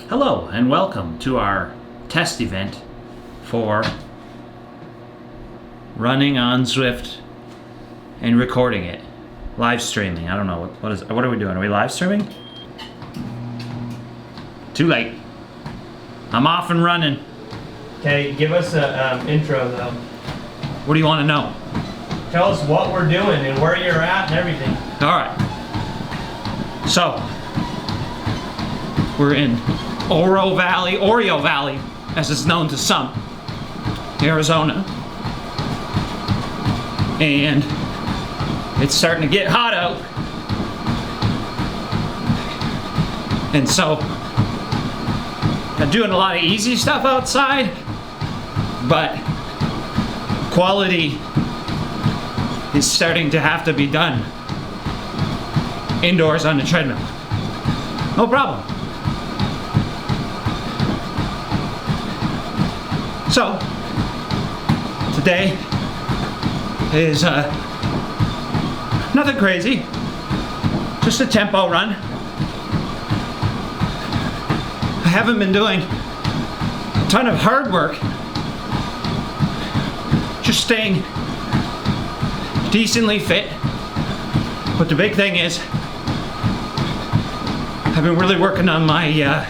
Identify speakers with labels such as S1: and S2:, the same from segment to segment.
S1: Hello and welcome to our test event for running on Zwift and recording it. Live streaming. I don't know. What are we doing? Are we live streaming? Too late. I'm off and running.
S2: Okay, give us an intro though.
S1: What do you want to know?
S2: Tell us what we're doing and where you're at and everything.
S1: Alright. So, we're in Oreo Valley, as it's known to some, Arizona. And it's starting to get hot out. And so, I'm doing a lot of easy stuff outside, but quality is starting to have to be done indoors on the treadmill. No problem. So, today is nothing crazy, just a tempo run. I haven't been doing a ton of hard work, just staying decently fit. But the big thing is, I've been really working on my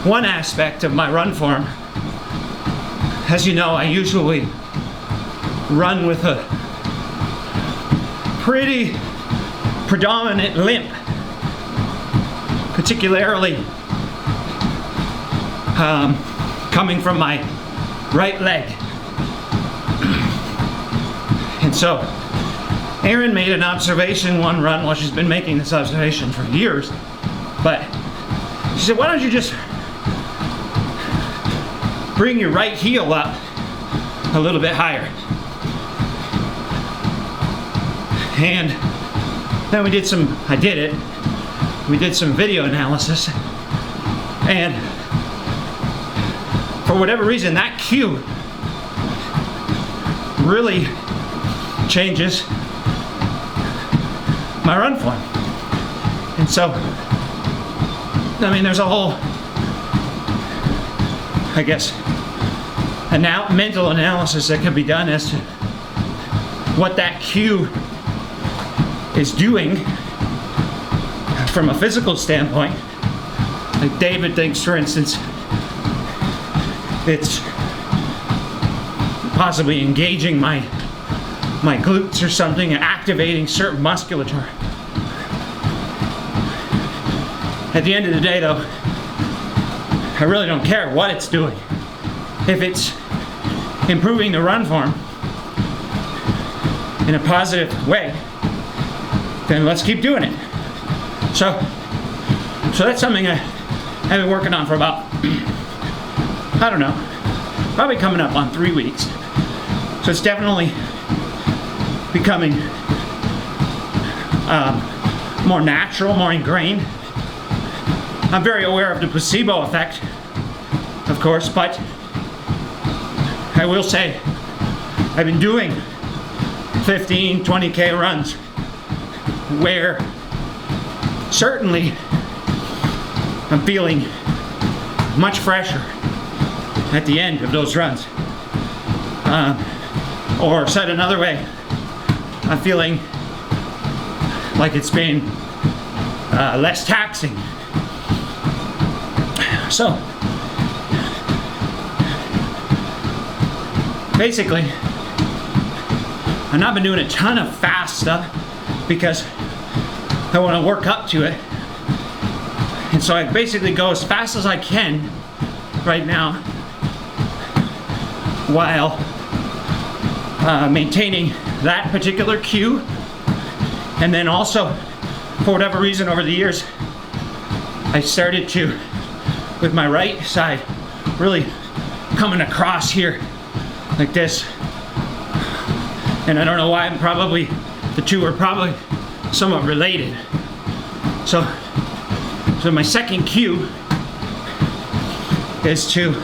S1: one aspect of my run form. As you know, I usually run with a pretty predominant limp, particularly coming from my right leg. And so, Erin made an observation one run. Well, she's been making this observation for years, but she said, why don't you just bring your right heel up a little bit higher? And then we did some video analysis, and for whatever reason, that cue really changes my run form. And so, I mean, there's a whole, I guess, mental analysis that can be done as to what that cue is doing from a physical standpoint. Like David thinks, for instance, it's possibly engaging my glutes or something, activating certain musculature. At the end of the day, though, I really don't care what it's doing. If it's improving the run form in a positive way, then let's keep doing it. So that's something I've been working on for about, I don't know, probably coming up on 3 weeks. So it's definitely becoming more natural, more ingrained. I'm very aware of the placebo effect, of course, but I will say I've been doing 15, 20K runs where certainly I'm feeling much fresher at the end of those runs. Or said another way, I'm feeling like it's been less taxing. So, basically, I've not been doing a ton of fast stuff because I want to work up to it. And so I basically go as fast as I can right now while maintaining that particular cue. And then also, for whatever reason over the years, I started to, with my right side, really coming across here like this. And I don't know why, the two are probably somewhat related. So my second cue is to,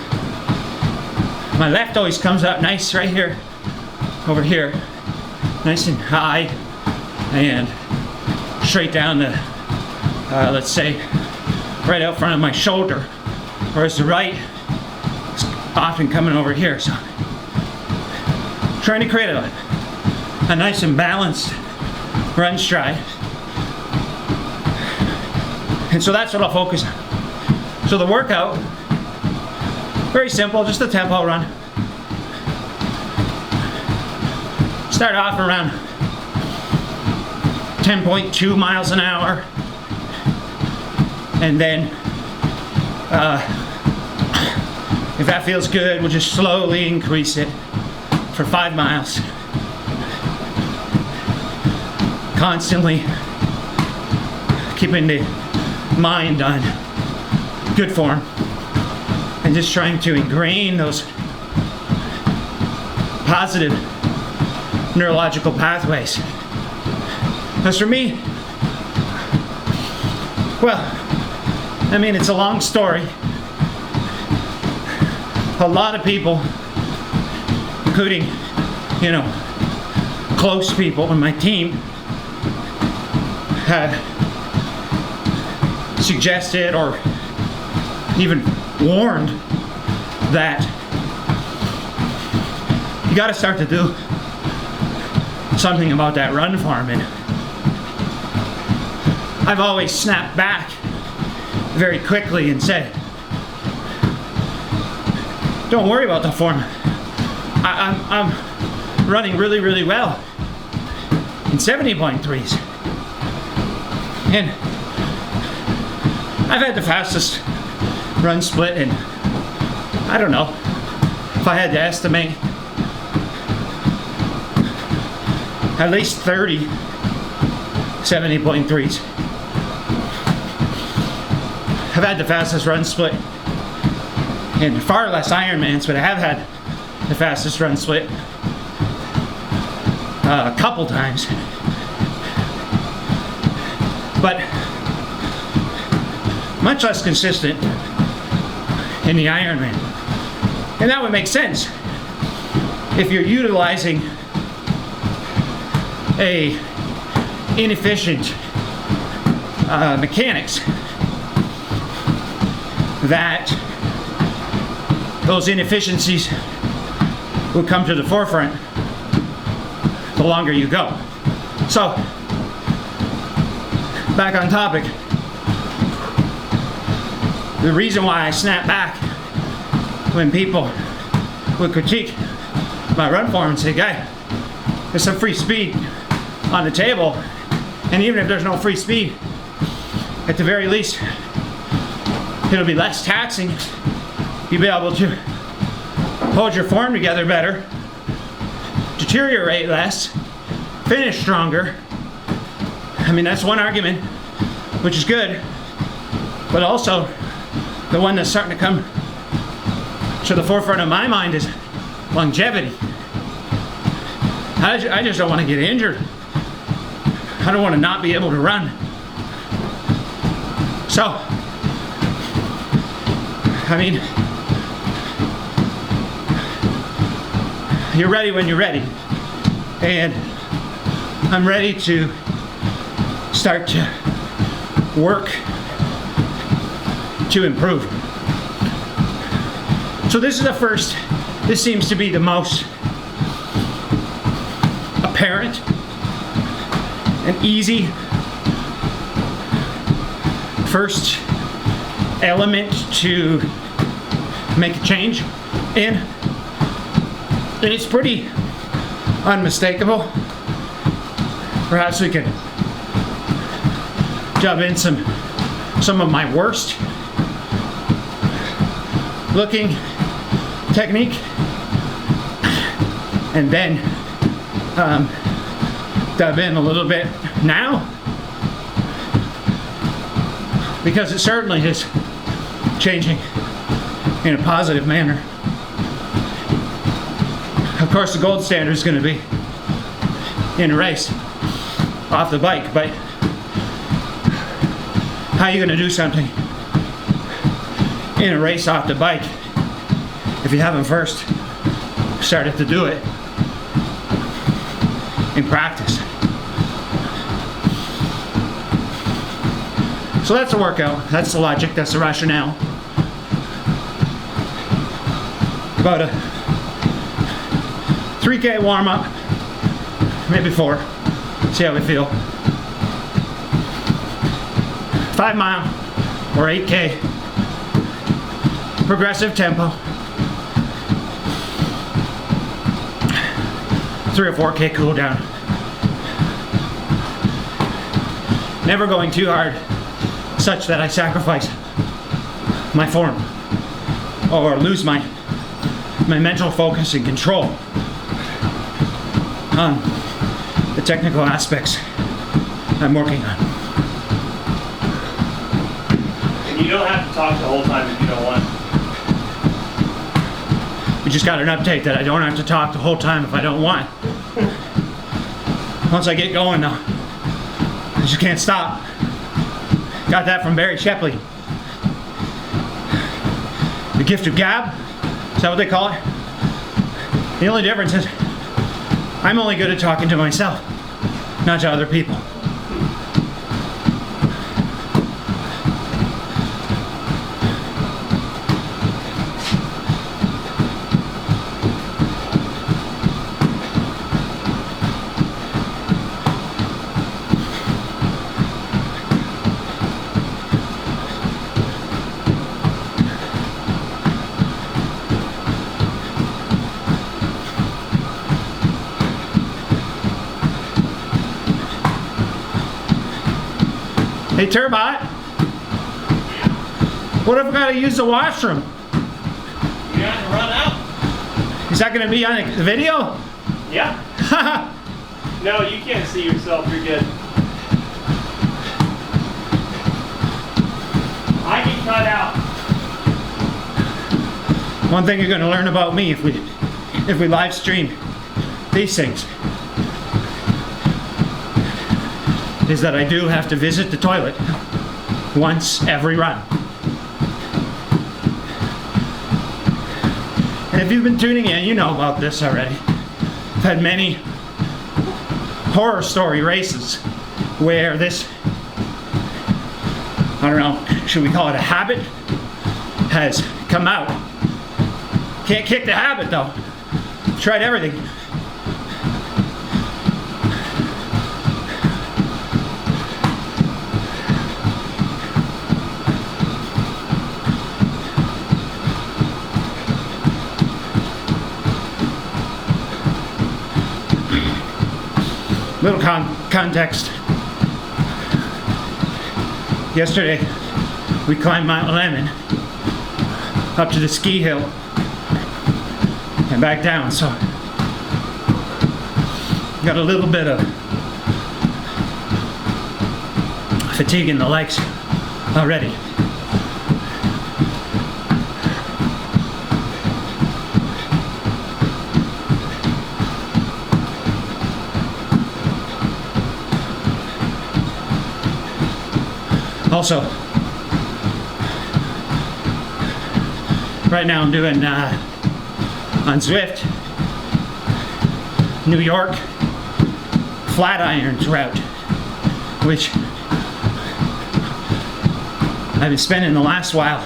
S1: my left always comes out nice right here, over here, nice and high, and straight down the let's say, right out front of my shoulder, whereas the right is often coming over here. So trying to create a nice and balanced run stride. And so that's what I'll focus on. So the workout, very simple, just a tempo run. Start off around 10.2 miles an hour. And then, if that feels good, we'll just slowly increase it for 5 miles. Constantly keeping the mind on good form and just trying to ingrain those positive neurological pathways. Because for me, well, I mean, it's a long story. A lot of people, including, you know, close people on my team, have suggested or even warned that you got to start to do something about that run form. And I've always snapped back very quickly and said, don't worry about the form. I'm running really, really well in 70.3s. And I've had the fastest run split in, I don't know, if I had to estimate, at least 30 70.3s. I've had the fastest run split in far less Ironmans, but I have had the fastest run split a couple times. But much less consistent in the Ironman. And that would make sense if you're utilizing a inefficient mechanics, that those inefficiencies will come to the forefront the longer you go. So, back on topic. The reason why I snap back when people would critique my run form and say, "Guy, there's some free speed on the table," and even if there's no free speed, at the very least, it'll be less taxing. You'll be able to hold your form together better, deteriorate less, finish stronger. I mean, that's one argument, which is good, but also the one that's starting to come to the forefront of my mind is longevity. I just don't want to get injured. I don't want to not be able to run. So, I mean, you're ready when you're ready. And I'm ready to start to work to improve. So this is the first, this seems to be the most apparent and easy first element to make a change in. And it's pretty unmistakable. Perhaps we could jump in some of my worst looking technique, and then dive in a little bit now, because it certainly is changing in a positive manner. Of course, the gold standard is going to be in a race off the bike, but how are you going to do something in a race off the bike if you haven't first started to do it in practice? So that's the workout. That's the logic. That's the rationale. About a 3K warm up, maybe 4. See how we feel. 5 mile or 8K. Progressive tempo. 3 or 4K cool down. Never going too hard, such that I sacrifice my form or lose my mental focus and control on the technical aspects I'm working on.
S2: And you don't have to talk the whole time if you don't want.
S1: We just got an update that I don't have to talk the whole time if I don't want. Once I get going though, I just can't stop. Got that from Barry Shepley. The gift of gab? Is that what they call it? The only difference is I'm only good at talking to myself, not to other people. Hey Turbot, what if I gotta use the washroom?
S2: You have to run out.
S1: Is that gonna be on the video?
S2: Yeah. No, you can't see yourself. You're good. I get cut out.
S1: One thing you're gonna learn about me if we live stream these things is that I do have to visit the toilet once every run. And if you've been tuning in, you know about this already. I've had many horror story races where this, I don't know, should we call it a habit, has come out. Can't kick the habit though. Tried everything. Little context. Yesterday, we climbed Mount Lemon up to the ski hill and back down, so got a little bit of fatigue in the legs already. Also, right now I'm doing on Zwift, New York, Flatirons route, which I've been spending the last while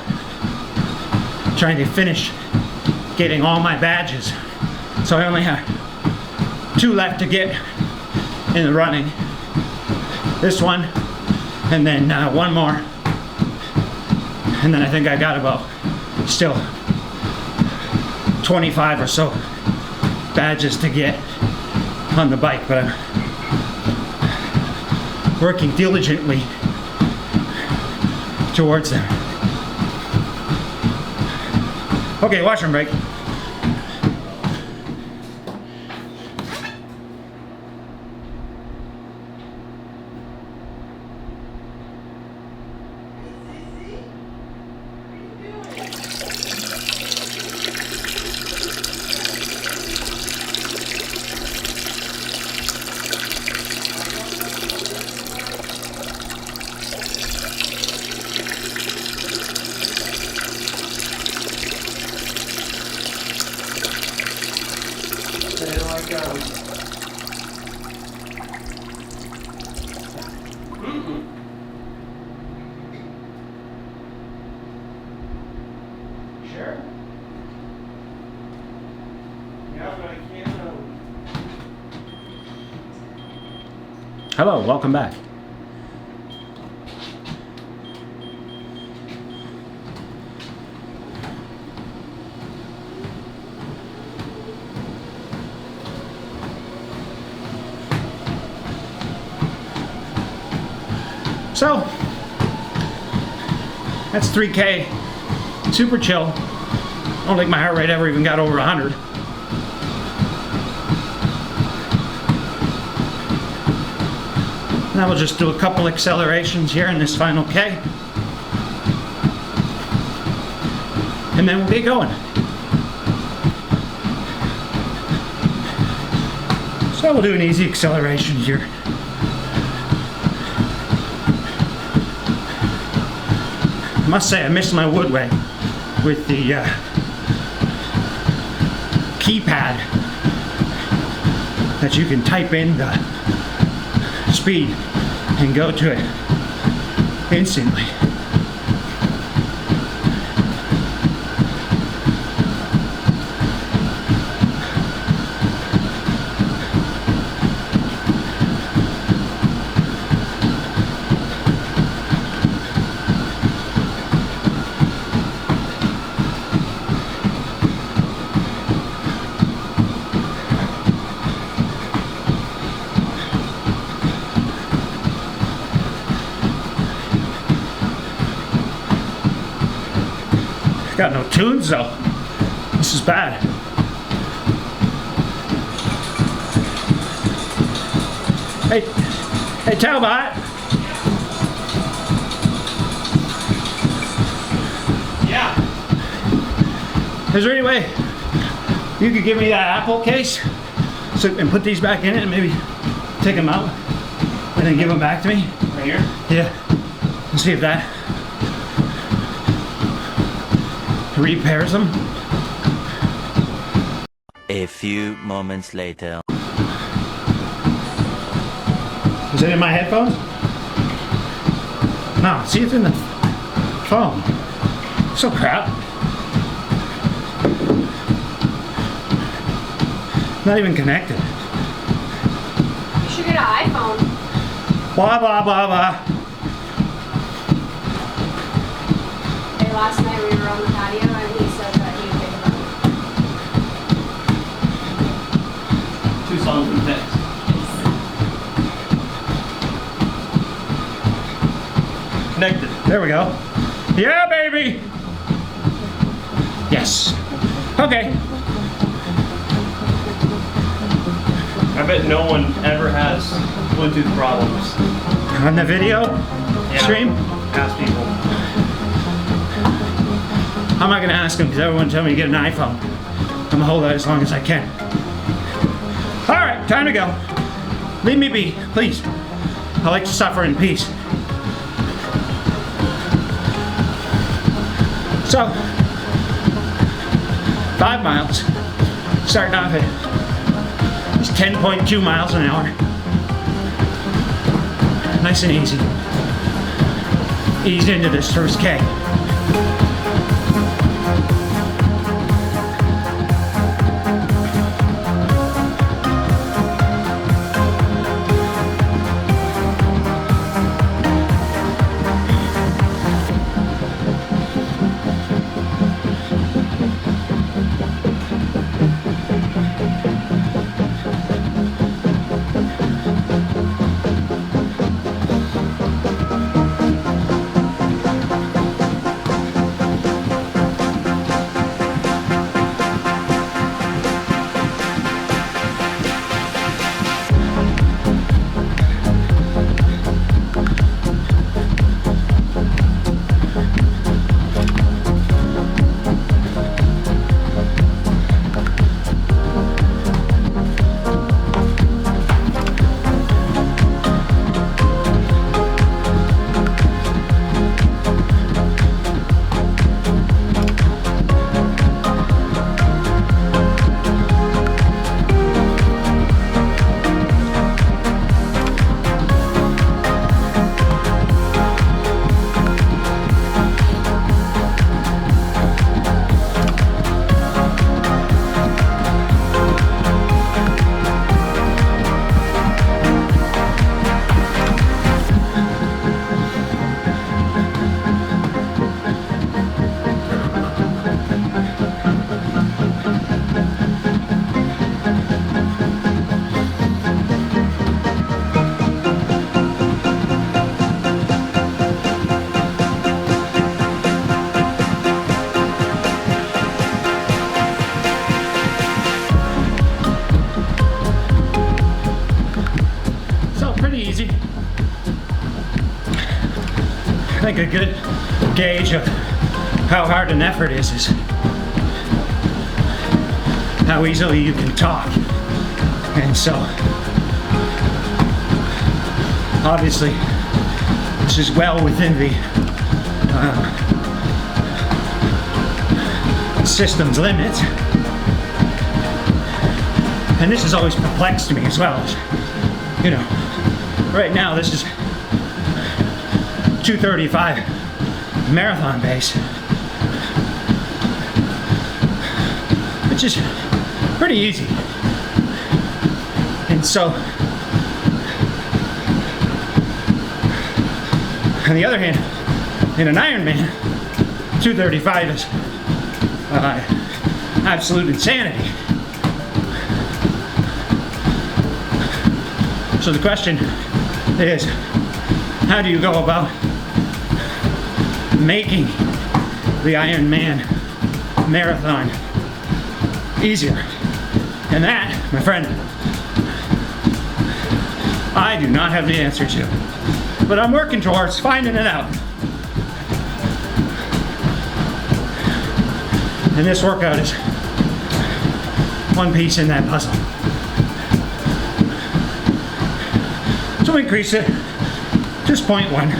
S1: trying to finish getting all my badges. So I only have 2 left to get in the running. This one, and then 1 more, and then I think I got about still 25 or so badges to get on the bike, but I'm working diligently towards them. Okay, washroom break. Sure. Yeah, but I can't. Hello, welcome back. So, that's 3K, super chill. I don't think my heart rate ever even got over 100. Now we'll just do a couple accelerations here in this final K. And then we'll get going. So we'll do an easy acceleration here. I must say I missed my woodway with the keypad that you can type in the speed and go to it instantly. Got no tunes though. This is bad. Hey Talbot.
S2: Yeah.
S1: Is there any way you could give me that Apple case and put these back in it and maybe take them out and then give them back to me?
S2: Right here?
S1: Yeah. Let's see if that repairs them.
S3: A few moments later.
S1: Is it in my headphones? No, see, it's in the phone. So crap. Not even connected.
S4: You should get an iPhone.
S1: Blah, blah, blah, blah.
S4: Hey, last night we were on the patio and he said that he would pick it up.
S2: 2 songs and text. Connected.
S1: There we go. Yeah, baby! Yes. Okay.
S2: I bet no one ever has Bluetooth problems.
S1: On the video stream?
S2: Ask people.
S1: I'm not gonna ask them because everyone told me to get an iPhone. I'm gonna hold that as long as I can. All right, time to go. Leave me be, please. I like to suffer in peace. So, 5 miles. Starting off at it's 10.2 miles an hour. Nice and easy. Ease into this first K. I think a good gauge of how hard an effort is how easily you can talk. And so, obviously, this is well within the system's limits. And this has always perplexed me as well. You know, right now this is 2:35 marathon pace, which is pretty easy. And so, on the other hand, in an Ironman, 2:35 is absolute insanity. So the question is, how do you go about making the Ironman marathon easier? And that, my friend, I do not have the answer to. But I'm working towards finding it out. And this workout is one piece in that puzzle. So increase it just 0.1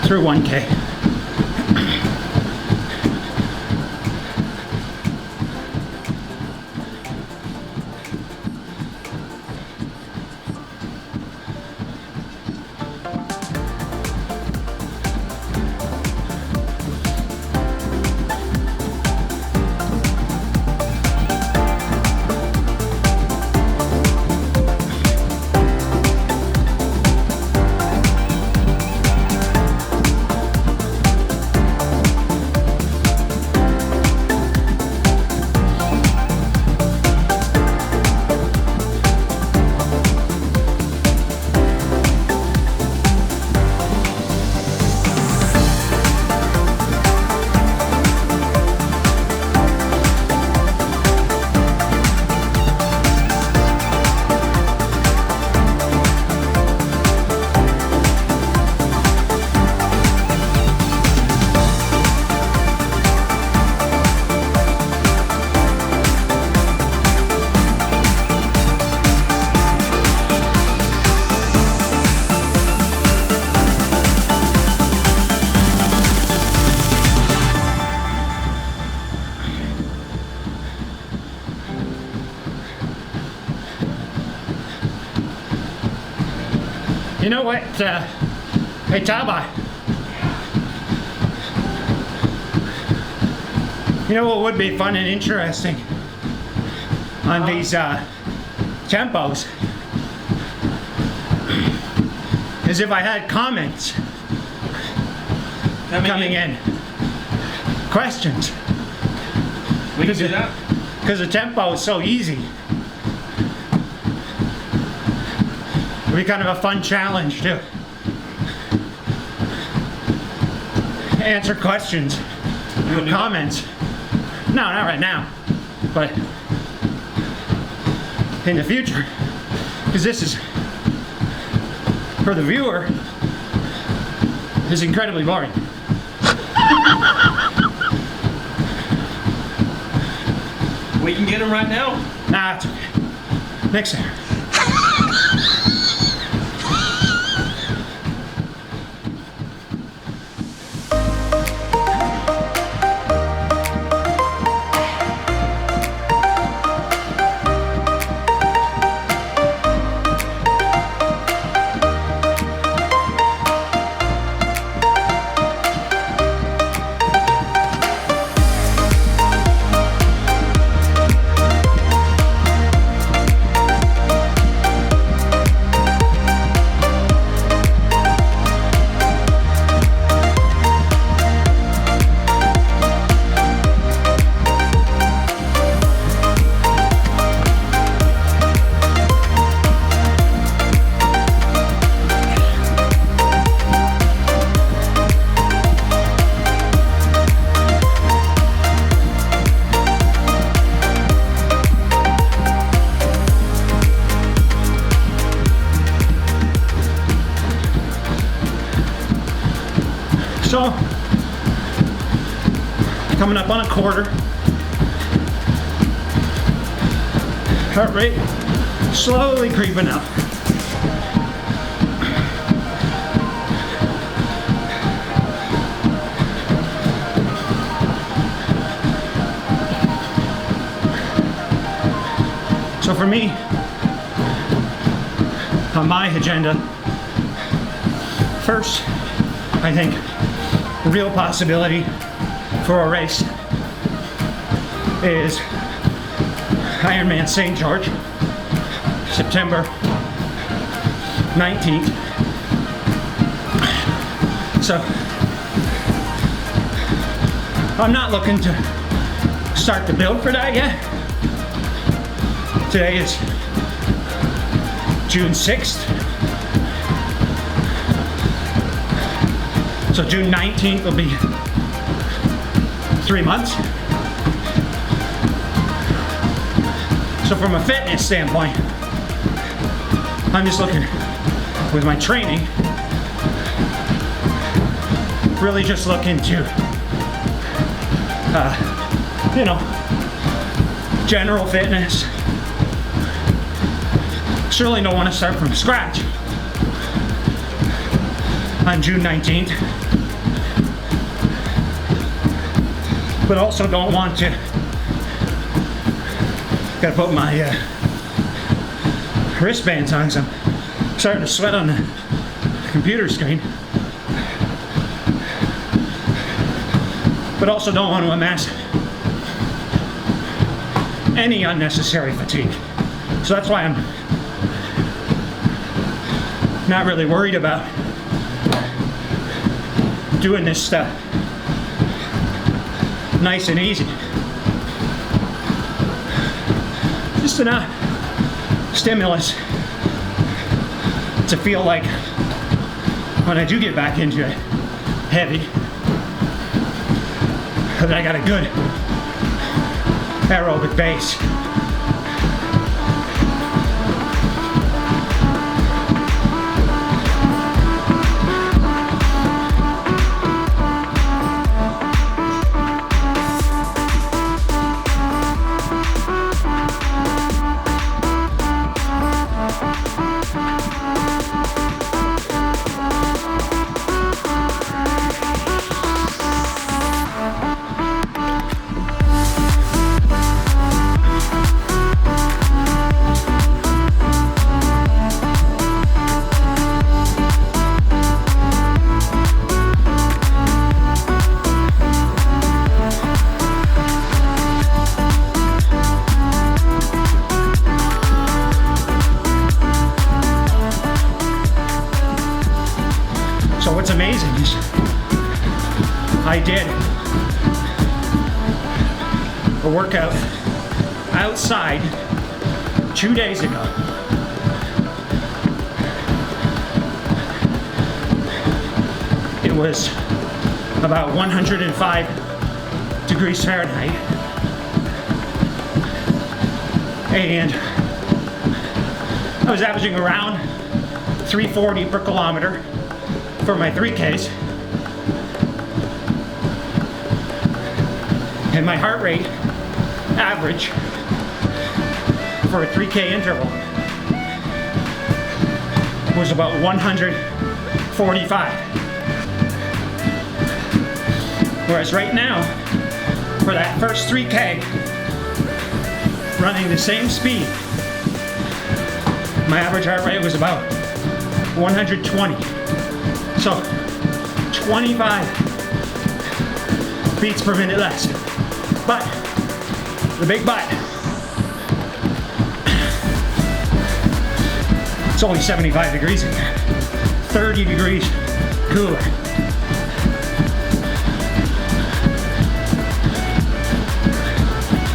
S1: through 1K. You know what, hey Talbot, you know what would be fun and interesting on these tempos is if I had comments coming in. Questions.
S2: We can do that.
S1: Because the tempo is so easy. It'd be kind of a fun challenge to answer questions or comments. No, not right now, but in the future, because this is, for the viewer, is incredibly boring.
S2: We can get them right now.
S1: Nah, it's okay. Next time. So, coming up on a quarter. Heart rate slowly creeping up. So for me, on my agenda, first, I think the real possibility for a race is Ironman St. George, September 19th. So I'm not looking to start the build for that yet. Today is June 6th. So June 19th will be 3 months. So from a fitness standpoint, I'm just looking with my training, really just looking to, general fitness. Surely don't want to start from scratch on June 19th, but also don't want to, gotta put my wristbands on because I'm starting to sweat on the computer screen, but also don't want to amass any unnecessary fatigue. So that's why I'm not really worried about doing this stuff nice and easy. Just enough stimulus to feel like when I do get back into it heavy, that I got a good aerobic base. So what's amazing is I did a workout outside 2 days ago. It was about 105 degrees Fahrenheit, and I was averaging around 340 per kilometer for my 3Ks, and my heart rate average for a 3K interval was about 145. Whereas right now, for that first 3K, running the same speed, my average heart rate was about 120. So 25 beats per minute less. But the big but, it's only 75 degrees in here, 30 degrees cooler.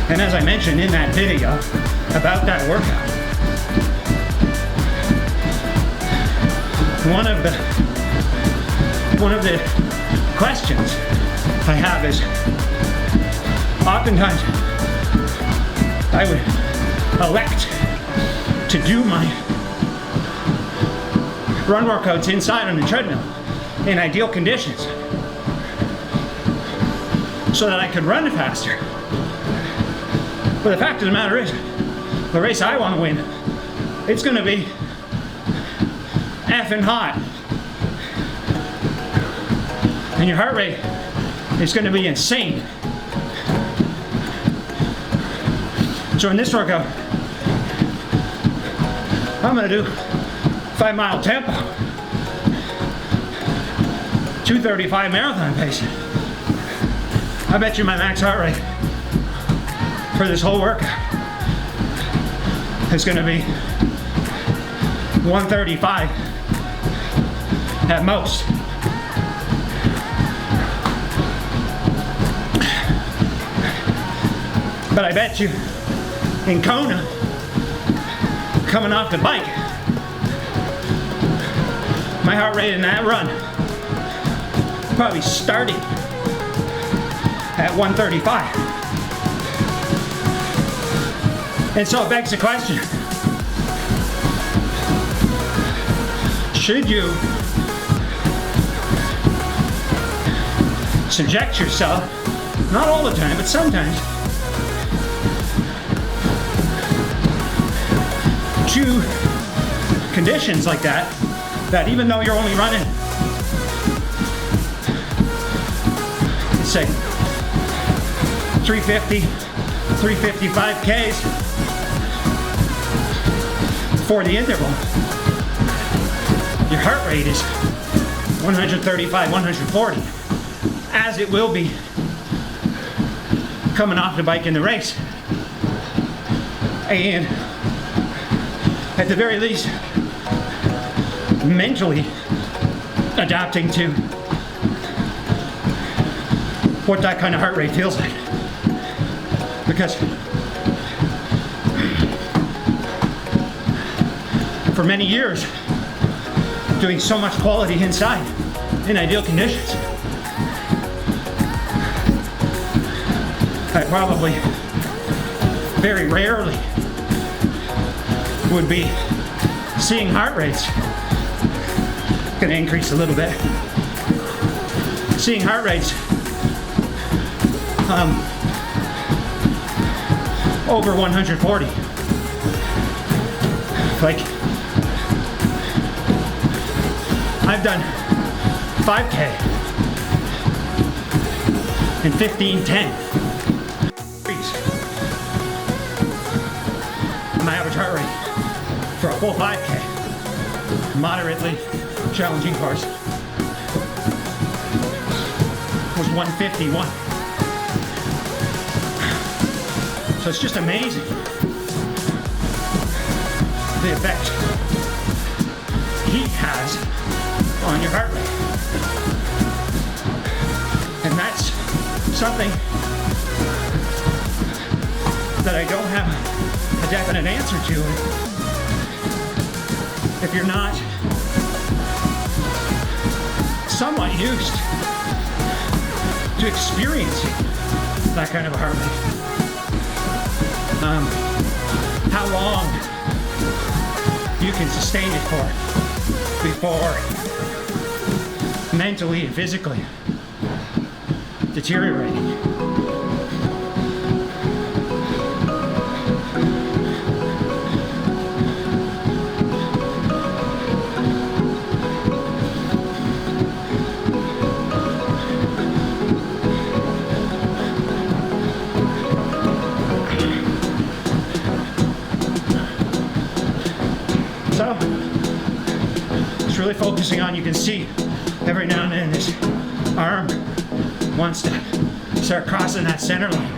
S1: And as I mentioned in that video about that workout, one of the questions I have is, oftentimes I would elect to do my run workouts inside on the treadmill in ideal conditions. so that I could run faster. But the fact of the matter is, the race I want to win, it's going to be effing hot. And your heart rate is going to be insane. So in this workout, I'm going to do 5-mile tempo, 2:35 marathon pace. I bet you my max heart rate for this whole workout is going to be 135 at most. But I bet you in Kona, coming off the bike, my heart rate in that run probably starting at 135. And so it begs the question, should you subject yourself, not all the time, but sometimes, to conditions like that, that even though you're only running, say, 350, 355 Ks for the interval, your heart rate is 135, 140, as it will be coming off the bike in the race. And at the very least, mentally adapting to what that kind of heart rate feels like. Because for many years, doing so much quality inside in ideal conditions, I probably very rarely would be seeing heart rates. Gonna increase a little bit. Seeing heart rates over 140. Like, I've done 5K and 15:10. My average heart rate for a full 5K, moderately challenging course, was 151. So it's just amazing the effect heat has on your heart rate. And that's something that I don't have a definite answer to. If you're not somewhat used to experiencing that kind of a heart rate, how long you can sustain it for before mentally and physically deteriorating. So, just really focusing on, you can see every now and then this arm wants to start crossing that center line.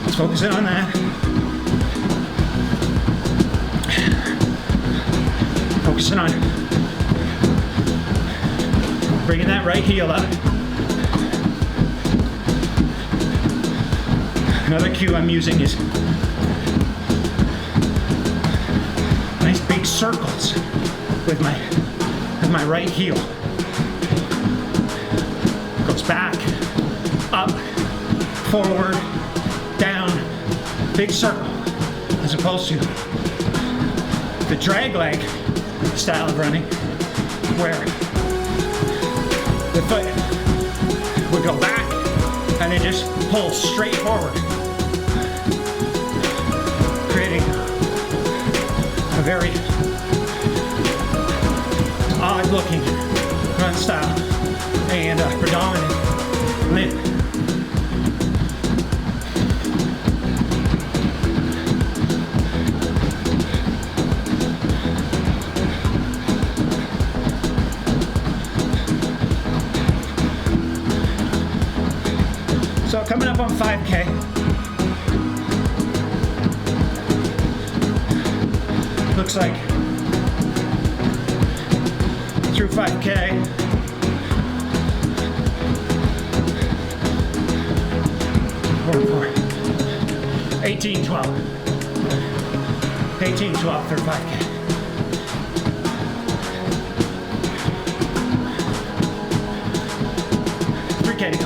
S1: Just focusing on that. Focusing on bringing that right heel up. Another cue I'm using is nice big circles with my right heel. Goes back, up, forward, down, big circle, as opposed to the drag leg style of running, where the foot would go back and then just pull straight forward, creating a very odd looking run style and predominant limb. So coming up on 5K, looks like through 5K, or 18-12 through 5K. To go.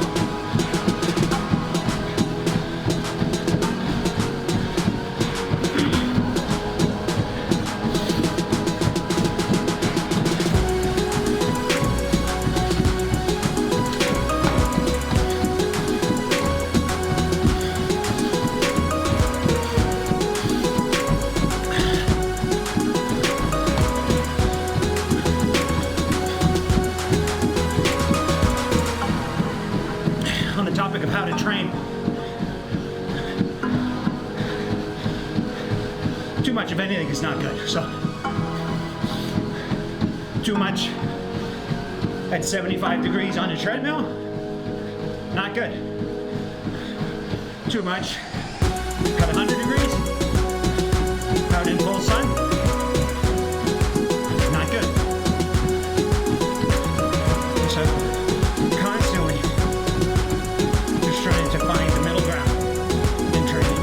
S1: On the topic of how to train, too much of anything is not good. So, too much at 75 degrees on a treadmill, not good. Too much at 100 degrees, out in full sun, not good. So, constantly just trying to find the middle ground in training.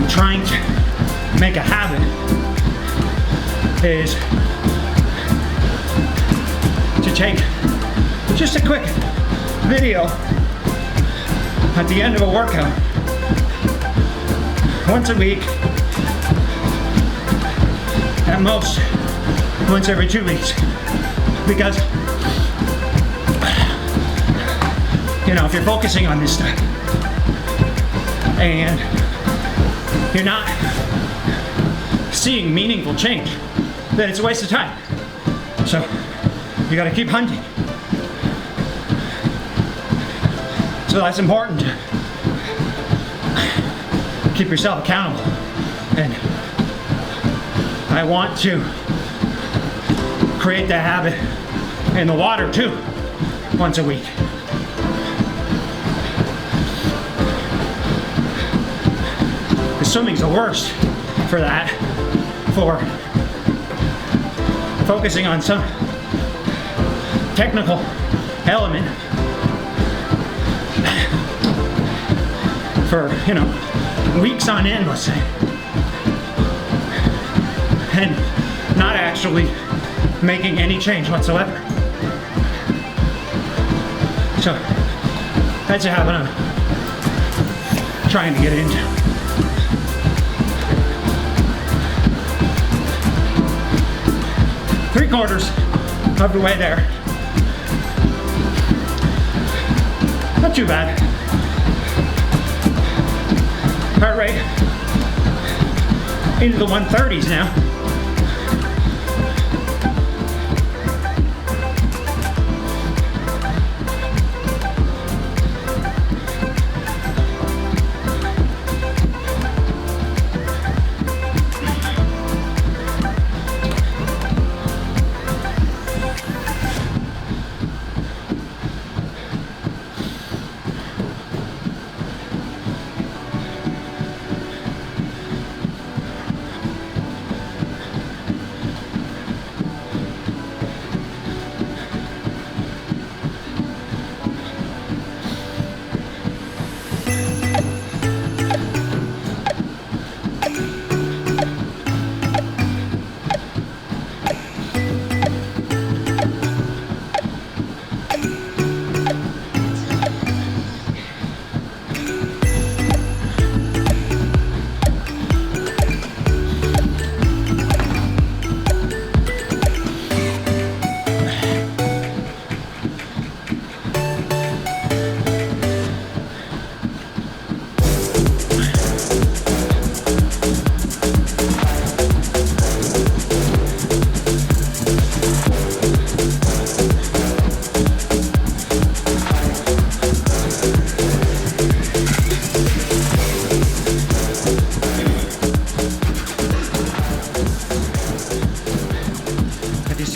S1: Trying to make a habit is to take just a quick video at the end of a workout once a week, at most once every 2 weeks, because you know, if you're focusing on this stuff and you're not seeing meaningful change, then it's a waste of time. So you got to keep hunting. So that's important to keep yourself accountable. And I want to create that habit in the water too, once a week. Swimming's the worst for that, for focusing on some technical element for, you know, weeks on end, let's say, and not actually making any change whatsoever. So that's a habit I'm trying to get into. 3/4 of the way there. Not too bad. Heart rate into the 130s now.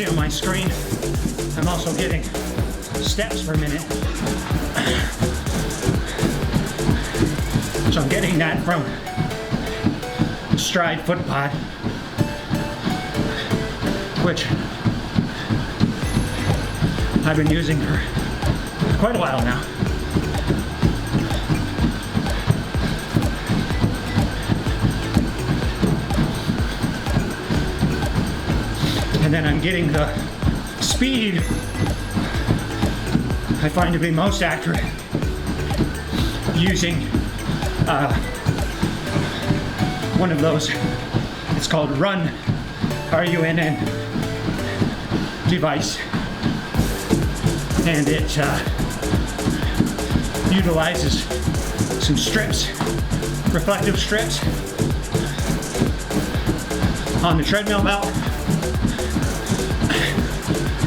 S1: On my screen, I'm also getting steps per minute. So I'm getting that from Stride Footpod, which I've been using for quite a while now. And then I'm getting the speed I find to be most accurate using one of those, it's called Run, R-U-N-N device. And it utilizes some strips, reflective strips on the treadmill belt,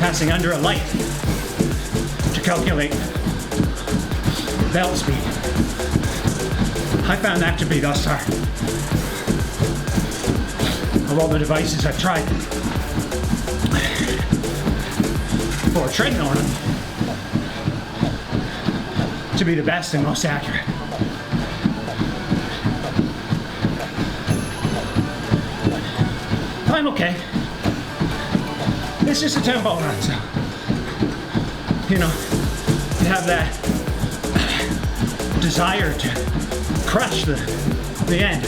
S1: passing under a light to calculate belt speed. I found that to be thus far, of all the devices I've tried for a treadmill run, to be the best and most accurate. I'm okay. It's just a tempo run, so, you know, you have that desire to crush the end,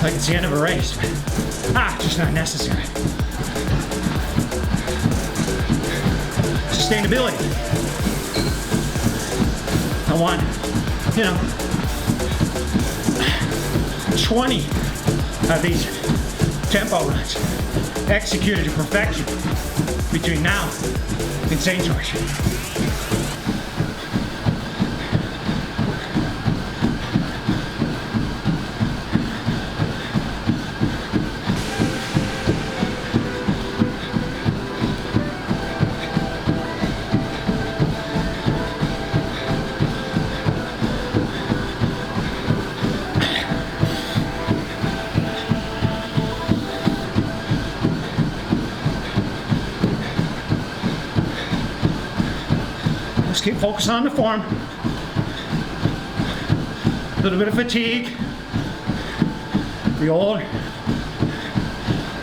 S1: like it's the end of a race, but just not necessary. Sustainability. I want, 20 of these tempo runs executed to perfection between now and St. George. Just keep focusing on the form. A little bit of fatigue. The old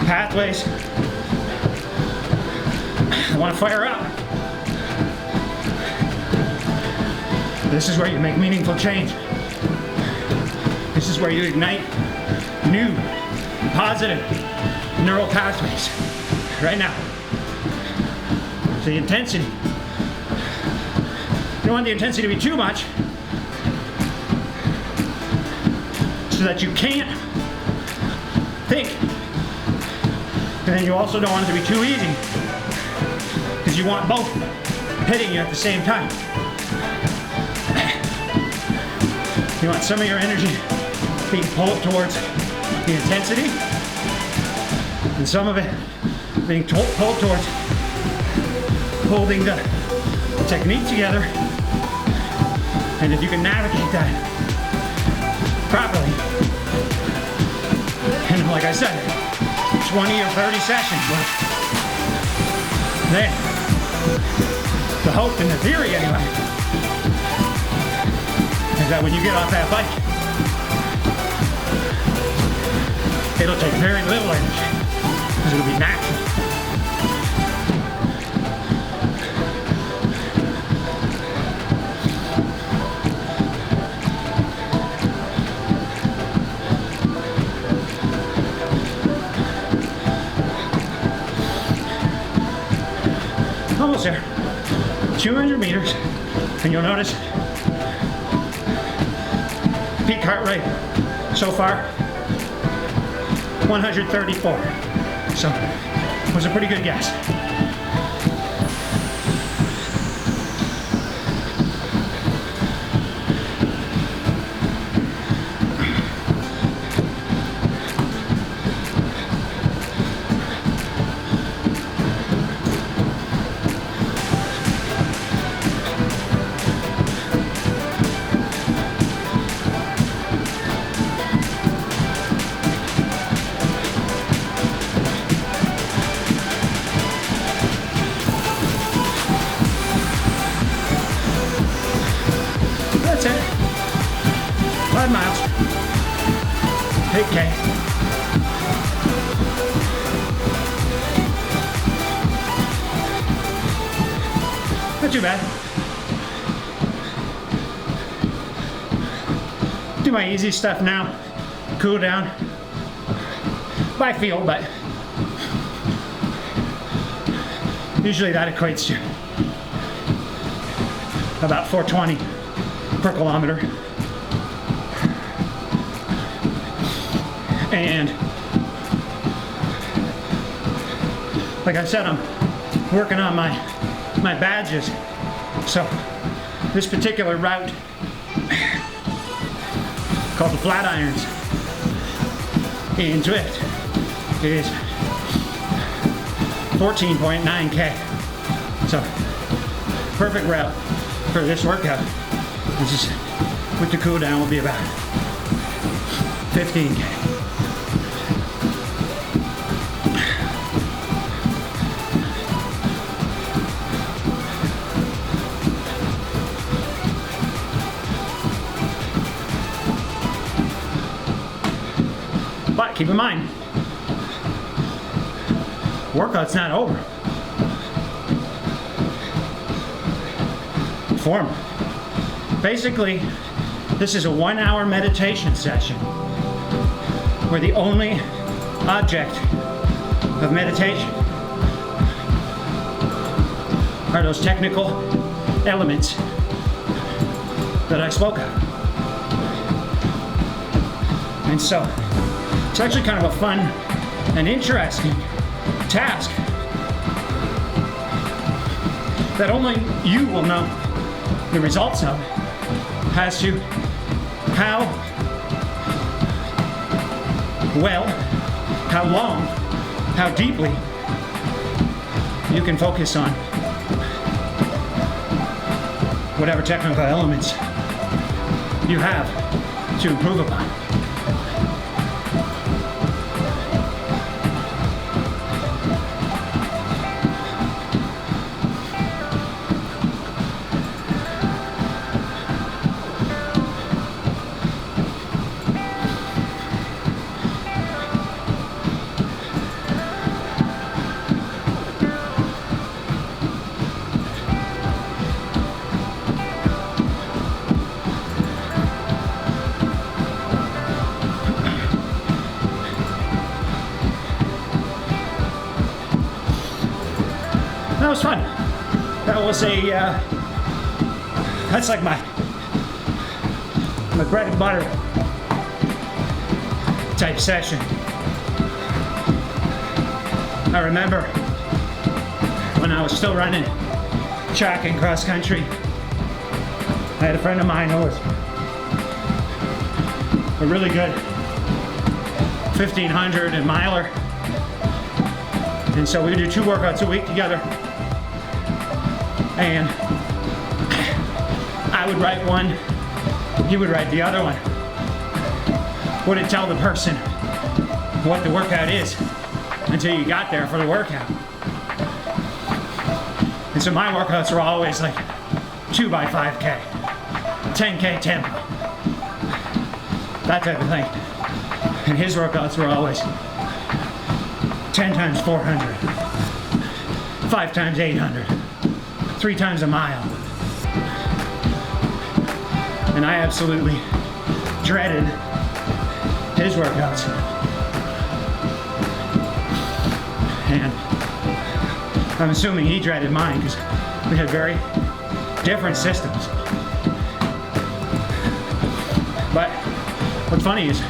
S1: pathways. I want to fire up. This is where you make meaningful change. This is where you ignite new, positive neural pathways. Right now. The intensity. You don't want the intensity to be too much so that you can't think And then you also don't want it to be too easy, because you want both hitting you at the same time. You want some of your energy being pulled towards the intensity, and some of it being pulled towards holding the technique together. And if you can navigate that properly, and like I said, 20 or 30 sessions, but then the hope and the theory anyway is that when you get off that bike, it'll take very little energy because it'll be natural. Almost there. 200 meters, and you'll notice peak heart rate so far 134. So it was a pretty good guess. That's it. 5 miles. 8K. Not too bad. Do my easy stuff now. Cool down. By feel, but usually that equates to about 420 per kilometer. And like I said, I'm working on my badges. So this particular route called the Flat Irons in Zwift is 14.9K. So perfect route for this workout. This is, with the cool down, will be about 15K. But keep in mind, workout's not over. Form. Basically, this is a 1-hour meditation session where the only object of meditation are those technical elements that I spoke of. And so, it's actually kind of a fun and interesting task that only you will know the results of as to how well, how long, how deeply you can focus on whatever technical elements you have to improve upon. That was fun. That was a, that's like my bread and butter type session. I remember when I was still running track and cross country, I had a friend of mine who was a really good 1500 and miler. And so we would do 2 workouts a week together. And I would write one, he would write the other one. Wouldn't tell the person what the workout is until you got there for the workout. And so my workouts were always like 2 by 5K, 10K tempo, that type of thing. And his workouts were always 10 times 400, 5 times 800, 3 times a mile. And I absolutely dreaded his workouts. And I'm assuming he dreaded mine because we had very different systems. But what's funny is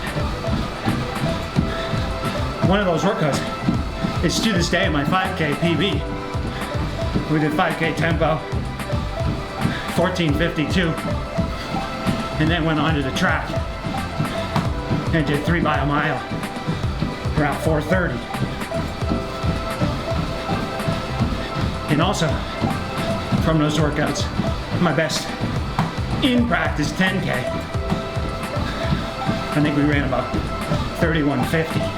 S1: one of those workouts is to this day my 5K PB. We did 5K tempo, 14:52, and then went onto the track and did 3 by a mile around 4:30. And also from those workouts, my best in practice 10K. I think we ran about 31:50.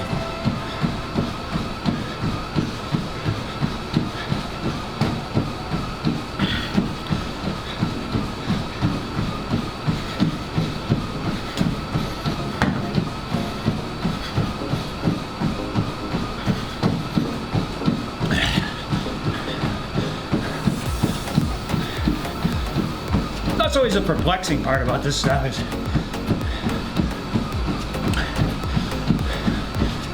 S1: That's always a perplexing part about this stuff is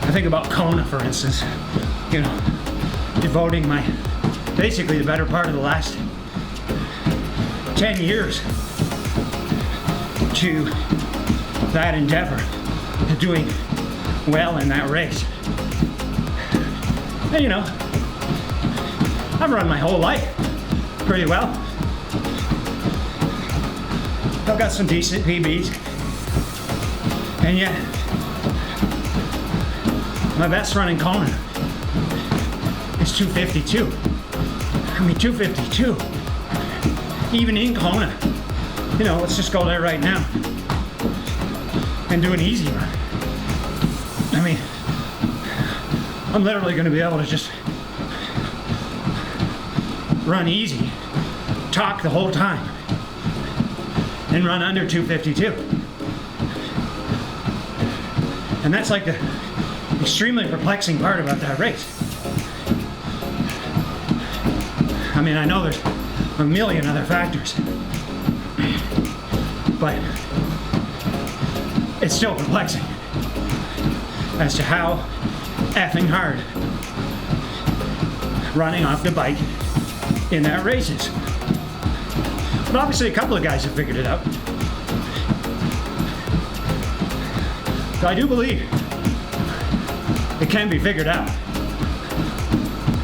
S1: I think about Kona, for instance, you know, devoting basically the better part of the last 10 years to that endeavor, to doing well in that race. And you know, I've run my whole life pretty well. I've got some decent PBs, and yet my best run in Kona is 2:52. I mean, 2:52, even in Kona. You know, let's just go there right now and do an easy run. I mean, I'm literally going to be able to just run easy, talk the whole time, and run under 2:52. And that's like the extremely perplexing part about that race. I mean, I know there's a million other factors, but it's still perplexing as to how effing hard running off the bike in that race is. But obviously a couple of guys have figured it out. So I do believe it can be figured out.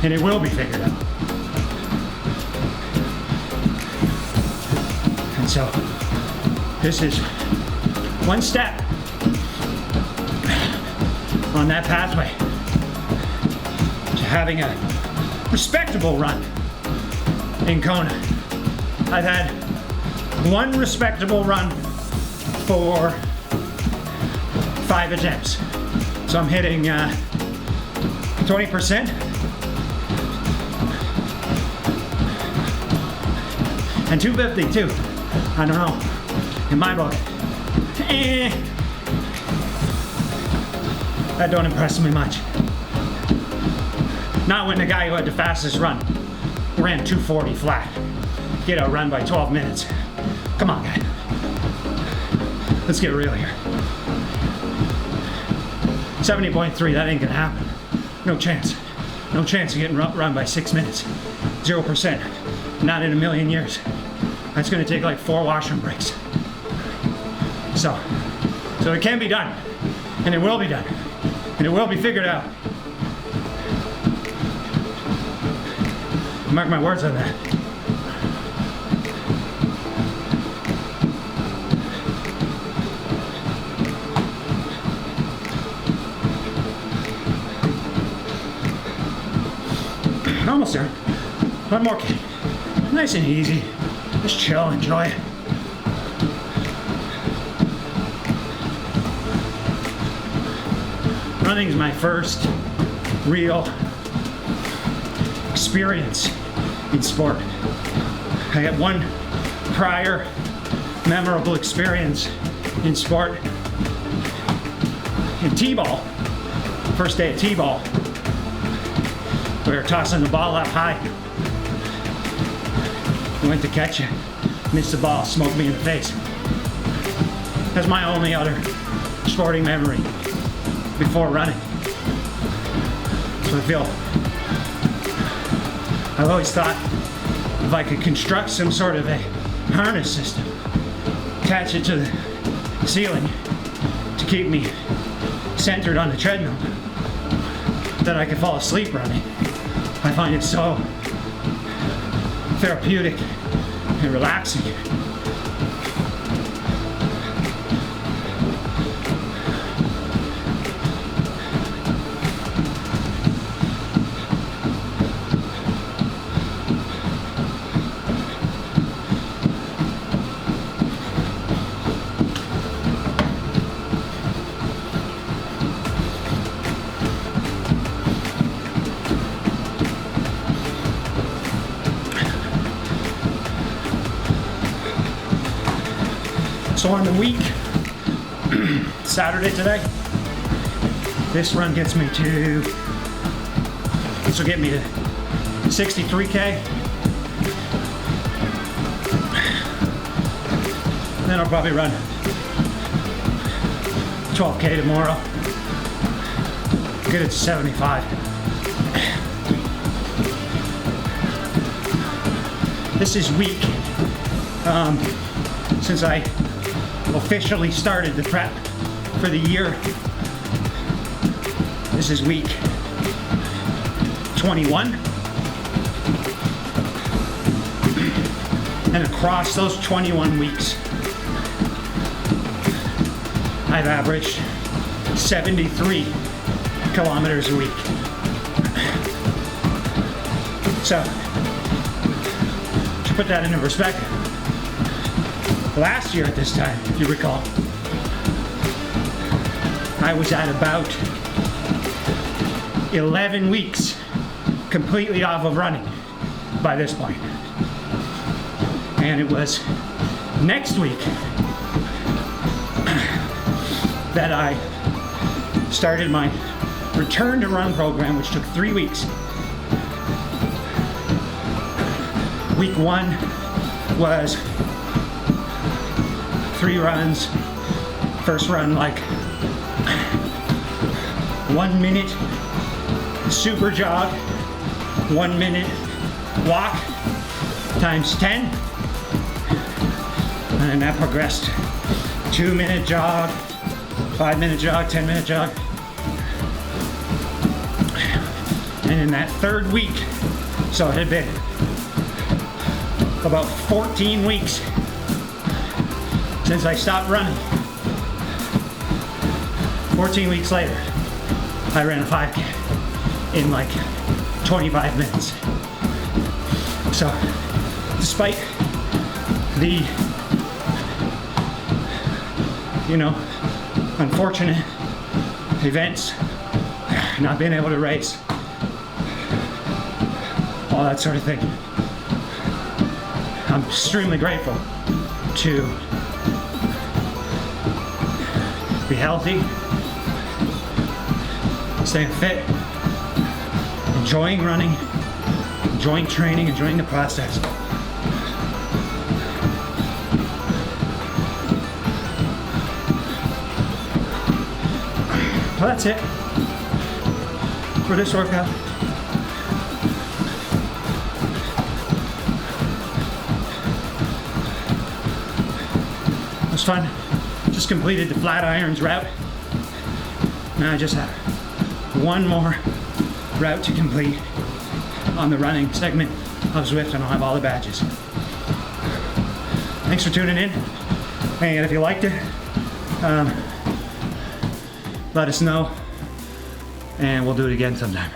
S1: And it will be figured out. And so this is one step on that pathway to having a respectable run in Kona. I've had one respectable run for 5 attempts. So I'm hitting 20%. And 252. I don't know. In my book. That don't impress me much. Not when the guy who had the fastest run ran 240 flat. Get outrun by 12 minutes. Come on, guy. Let's get real here. 70.3, that ain't gonna happen. No chance. No chance of getting run by 6 minutes. 0%. Not in a million years. That's gonna take like 4 washroom breaks. So it can be done. And it will be done. And it will be figured out. Mark my words on that. Almost there. One more kick. Nice and easy. Just chill, enjoy it. Running is my first real experience in sport. I had one prior memorable experience in sport in T-ball. First day of T-ball. We were tossing the ball up high. I went to catch it, missed the ball, smoked me in the face. That's my only other sporting memory before running. So I feel, I've always thought if I could construct some sort of a harness system, attach it to the ceiling to keep me centered on the treadmill, that I could fall asleep running. I find it so therapeutic and relaxing. So on the week, Saturday today, this run gets me to, this will get me to 63K. Then I'll probably run 12K tomorrow. Get it to 75. This is week, since I officially started the prep for the year. This is week 21. And across those 21 weeks, I've averaged 73 kilometers a week. So, to put that into perspective, last year at this time, if you recall, I was at about 11 weeks completely off of running by this point. And it was next week that I started my return to run program, which took 3 weeks. Week 1 was 3 runs. First run like 1 minute super jog, 1 minute walk times 10, and then that progressed 2 minute jog, 5 minute jog, 10 minute jog. And in that third week, so it had been about 14 weeks since I stopped running. 14 weeks later, I ran a 5K in like 25 minutes. So, despite the, unfortunate events, not being able to race, all that sort of thing, I'm extremely grateful to be healthy, staying fit, enjoying running, enjoying training, enjoying the process. Well, that's it for this workout. It was fun. Just completed the flat irons route. Now I just have one more route to complete on the running segment. of Zwift, and I'll have all the badges. Thanks for tuning in. And if you liked it, let us know, and we'll do it again sometime.